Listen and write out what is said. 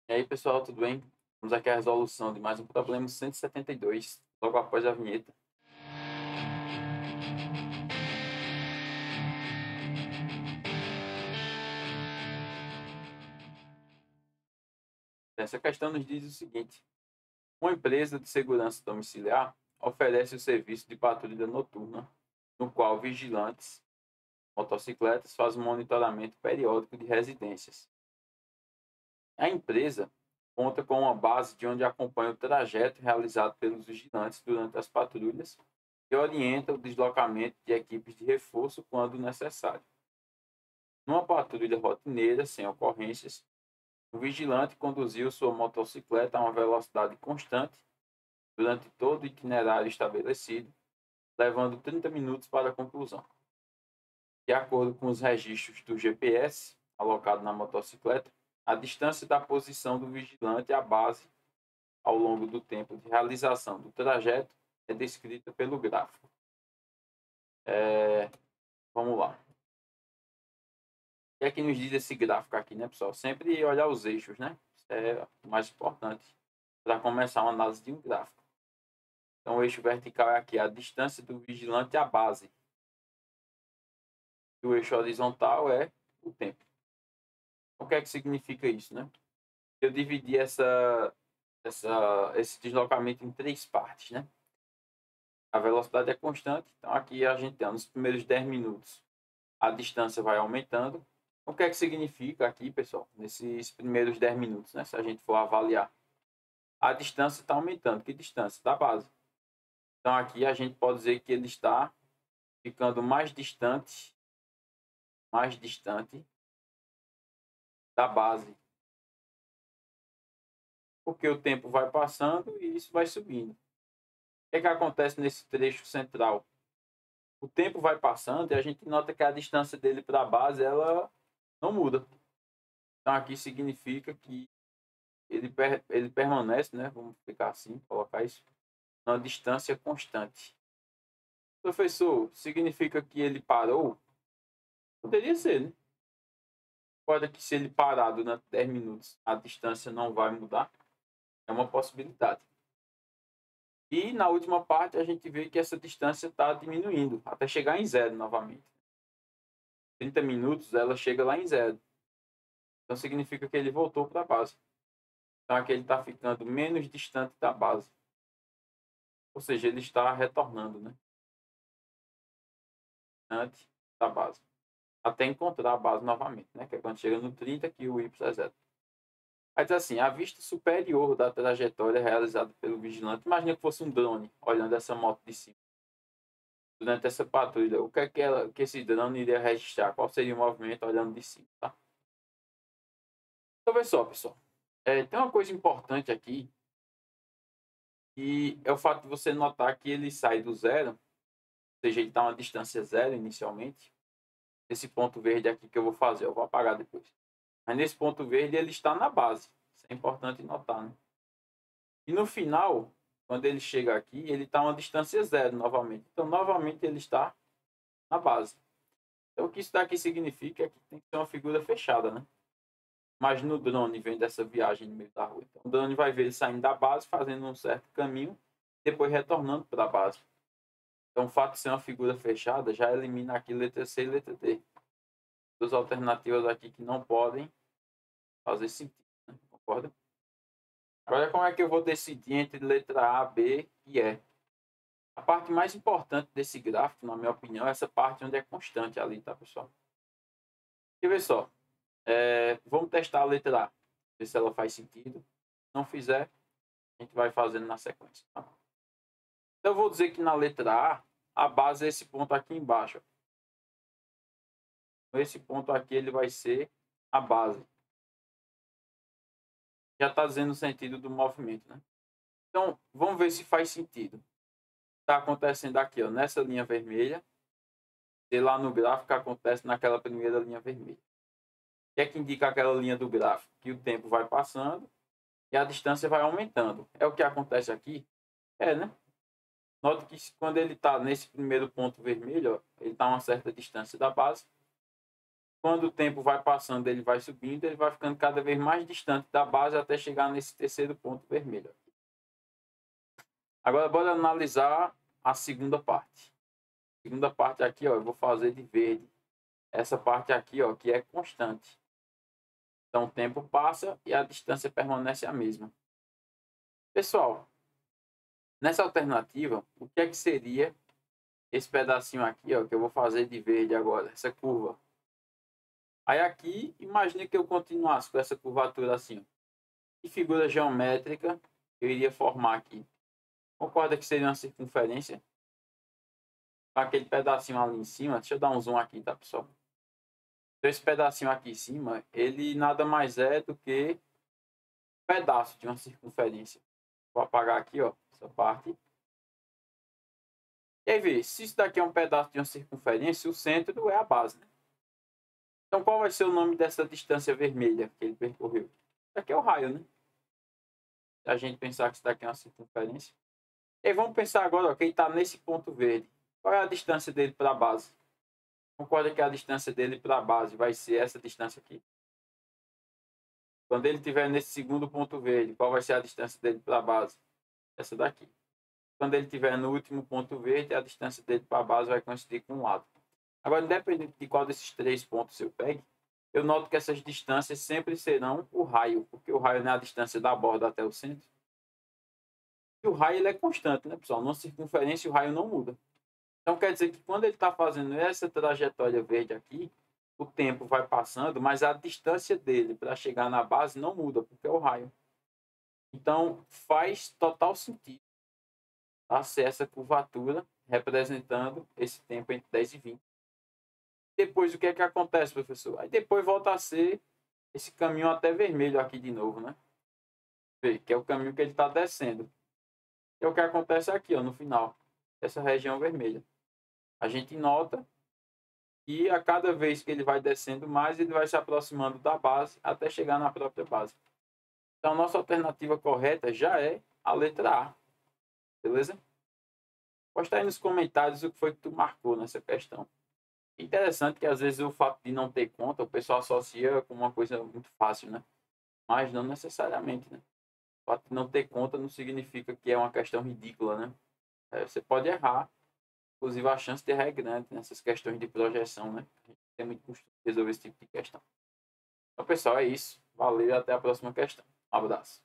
E aí, pessoal, tudo bem? Vamos aqui à resolução de mais um problema 172, logo após a vinheta. Essa questão nos diz o seguinte: uma empresa de segurança domiciliar oferece o serviço de patrulha noturna, no qual vigilantes, motocicletas fazem monitoramento periódico de residências. A empresa conta com uma base de onde acompanha o trajeto realizado pelos vigilantes durante as patrulhas e orienta o deslocamento de equipes de reforço quando necessário. Numa patrulha rotineira, sem ocorrências, o vigilante conduziu sua motocicleta a uma velocidade constante durante todo o itinerário estabelecido, levando 30 minutos para a conclusão. De acordo com os registros do GPS alocado na motocicleta, a distância da posição do vigilante à base ao longo do tempo de realização do trajeto é descrita pelo gráfico. Vamos lá. O que é que nos diz esse gráfico aqui, né, pessoal? Sempre olhar os eixos, né? Isso é o mais importante para começar uma análise de um gráfico. Então, o eixo vertical é aqui a distância do vigilante à base. E o eixo horizontal é o tempo. O que é que significa isso, né? Eu dividi esse deslocamento em três partes, né? A velocidade é constante, então aqui a gente tem nos primeiros 10 minutos a distância vai aumentando. O que é que significa aqui, pessoal, nesses primeiros 10 minutos, né? Se a gente for avaliar, a distância está aumentando. Que distância? Da base. Então aqui a gente pode dizer que ele está ficando mais distante da base, porque o tempo vai passando e isso vai subindo. O que é que acontece nesse trecho central? O tempo vai passando e a gente nota que a distância dele para a base ela não muda. Então aqui significa que ele permanece, né? Vamos ficar assim, colocar isso, uma distância constante. Professor, significa que ele parou? Poderia ser, né? Pode que se ele parar durante 10 minutos, a distância não vai mudar. É uma possibilidade. E na última parte a gente vê que essa distância está diminuindo, até chegar em zero novamente. 30 minutos ela chega lá em zero. Então significa que ele voltou para a base. Então aqui ele está ficando menos distante da base. Ou seja, ele está retornando, né? Distante da base. Até encontrar a base novamente, né? Que é quando chega no 30 que o Y é zero. Mas assim, a vista superior da trajetória realizada pelo vigilante, imagina que fosse um drone olhando essa moto de cima. Durante essa patrulha, o que é que esse drone iria registrar? Qual seria o movimento olhando de cima, tá? Então, vê só, pessoal. Tem uma coisa importante aqui, e é o fato de você notar que ele sai do zero, ou seja, ele está a uma distância zero inicialmente. Esse ponto verde aqui que eu vou fazer, eu vou apagar depois. Mas nesse ponto verde ele está na base. Isso é importante notar, né? E no final, quando ele chega aqui, ele está a uma distância zero novamente. Então, novamente, ele está na base. Então, o que isso daqui significa é que tem que ser uma figura fechada, né? Mas no drone vem dessa viagem no meio da rua. Então, o drone vai ver ele saindo da base, fazendo um certo caminho, depois retornando para a base. Então, o fato de ser uma figura fechada já elimina aqui letra C e letra D. Duas alternativas aqui que não podem fazer sentido, né? Concorda? Agora, como é que eu vou decidir entre letra A, B e E? A parte mais importante desse gráfico, na minha opinião, é essa parte onde é constante ali, tá, pessoal? E ver só. Vamos testar a letra A. Ver se ela faz sentido. Se não fizer, a gente vai fazendo na sequência. Tá? Então, eu vou dizer que na letra A base é esse ponto aqui embaixo. Esse ponto aqui ele vai ser a base. Já está dizendo o sentido do movimento, né? Então, vamos ver se faz sentido. Está acontecendo aqui, ó, nessa linha vermelha. E lá no gráfico acontece naquela primeira linha vermelha. O que é que indica aquela linha do gráfico? Que o tempo vai passando e a distância vai aumentando. É o que acontece aqui? Né? Note que quando ele está nesse primeiro ponto vermelho, ó, ele está a uma certa distância da base. Quando o tempo vai passando, ele vai subindo, ele vai ficando cada vez mais distante da base até chegar nesse terceiro ponto vermelho. Agora, bora analisar a segunda parte. A segunda parte aqui, ó, eu vou fazer de verde. Essa parte aqui, ó, que é constante. Então, o tempo passa e a distância permanece a mesma. Pessoal, nessa alternativa, o que é que seria esse pedacinho aqui, ó, que eu vou fazer de verde agora, essa curva? Aí aqui, imagine que eu continuasse com essa curvatura assim. Que figura geométrica eu iria formar aqui? Concorda que seria uma circunferência? Com aquele pedacinho ali em cima, deixa eu dar um zoom aqui, tá, pessoal? Então, esse pedacinho aqui em cima, ele nada mais é do que um pedaço de uma circunferência. Vou apagar aqui, ó, essa parte. E aí, vê, se isso daqui é um pedaço de uma circunferência, o centro é a base, né? Então, qual vai ser o nome dessa distância vermelha que ele percorreu? Isso aqui é o raio, né? Se a gente pensar que isso daqui é uma circunferência. E vamos pensar agora, ó, quem está nesse ponto verde. Qual é a distância dele para a base? Concorda que a distância dele para a base vai ser essa distância aqui? Quando ele estiver nesse segundo ponto verde, qual vai ser a distância dele para a base? Essa daqui. Quando ele estiver no último ponto verde, a distância dele para a base vai coincidir com um lado. Agora, independente de qual desses três pontos eu pegue, eu noto que essas distâncias sempre serão o raio, porque o raio não é a distância da borda até o centro. E o raio ele é constante, né, pessoal? Numa circunferência, o raio não muda. Então, quer dizer que quando ele está fazendo essa trajetória verde aqui, o tempo vai passando, mas a distância dele para chegar na base não muda, porque é o raio. Então, faz total sentido ser essa curvatura representando esse tempo entre 10 e 20. Depois, o que é que acontece, professor? Aí depois volta a ser esse caminho até vermelho aqui de novo, né? Que é o caminho que ele está descendo. É o que acontece aqui, ó, no final, essa região vermelha. A gente nota que a cada vez que ele vai descendo mais, ele vai se aproximando da base até chegar na própria base. Então, nossa alternativa correta já é a letra A. Beleza? Posta aí nos comentários o que foi que tu marcou nessa questão. Interessante que às vezes o fato de não ter conta, o pessoal associa com uma coisa muito fácil, né? Mas não necessariamente, né? O fato de não ter conta não significa que é uma questão ridícula, né? Você pode errar. Inclusive, a chance de errar é grande nessas questões de projeção, né? A gente tem muito costume de resolver esse tipo de questão. Então, pessoal, é isso. Valeu e até a próxima questão. Um abraço.